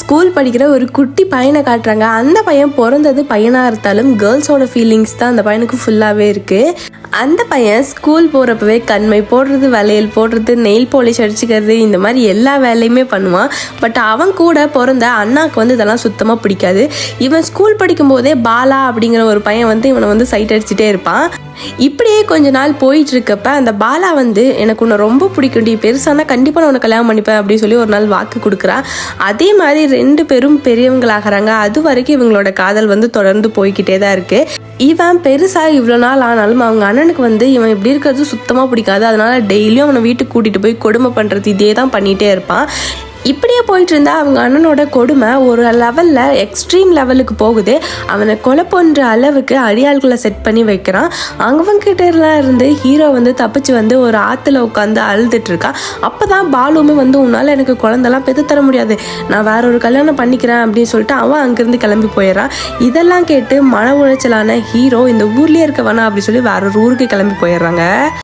School படிக்கிற ஒரு குட்டி பையனை காட்டுறாங்க. அந்த பையன் பிறந்தது பையனாக இருந்தாலும் கேர்ள்ஸோட ஃபீலிங்ஸ் தான் அந்த பையனுக்கு ஃபுல்லாகவே இருக்குது. அந்த பையன் ஸ்கூல் போகிறப்பவே கண்மை போடுறது, வளையல் போடுறது, நெயில் பாலிஷ் அடிச்சுக்கிறது, இந்த மாதிரி எல்லா வேலையுமே பண்ணுவான். பட் அவன் கூட பிறந்த அண்ணாக்கு வந்து இதெல்லாம் சுத்தமாக பிடிக்காது. இவன் ஸ்கூல் படிக்கும் போதே பாலா அப்படிங்கிற ஒரு பையன் வந்து இவனை வந்து சைட் அடிச்சுட்டே இருப்பான். இப்படியே கொஞ்ச நாள் போயிட்டு இருக்கப்ப அந்த பாலா வந்து எனக்கு உன்னை ரொம்ப பிடிக்கும்டி, பெருசானா கண்டிப்பாக நான் உன்னை கல்யாணம் பண்ணிப்பேன் அப்படின்னு சொல்லி ஒரு நாள் வாக்கு கொடுக்குறா. அதே மாதிரி 2 பேரும் பெரியவங்களாகிறாங்க. அது வரைக்கும் இவங்களோட காதல் வந்து தொடர்ந்து போய்கிட்டே தான் இருக்கு. இவன் பெருசாக இவ்வளோ நாள் ஆனாலும் அவங்க அண்ணனுக்கு வந்து இவன் இப்படி இருக்கிறது சுத்தமாக பிடிக்காது. அதனால டெய்லியும் அவனை வீட்டுக்கு கூட்டிகிட்டு போய் கொடுமை பண்ணுறது இதே தான் பண்ணிகிட்டே இருப்பான். இப்படியே போயிட்டு இருந்தா அவங்க அண்ணனோட கொடுமை ஒரு லெவலில் எக்ஸ்ட்ரீம் லெவலுக்கு போகுது. அவனை கொலை பண்ணுற அளவுக்கு அடியாள்களை செட் பண்ணி வைக்கிறான். அவங்ககிட்டலாம் இருந்து ஹீரோ வந்து தப்பிச்சு வந்து ஒரு ஆற்றுல உட்காந்து அழுதுட்டு இருக்கான். அப்போ தான் பாலுமே வந்து உன்னால் எனக்கு குழந்தெல்லாம் பெற்று தர முடியாது, நான் வேற ஒரு கல்யாணம் பண்ணிக்கிறேன் அப்படின்னு சொல்லிட்டு அவன் அங்கேருந்து கிளம்பி போயிடறான். இதெல்லாம் கேட்டு மன உளைச்சலான ஹீரோ இந்த ஊர்லேயே இருக்க வேணாம் அப்படின்னு சொல்லி வேற ஒரு ஊருக்கு கிளம்பி போயிடுறாங்க.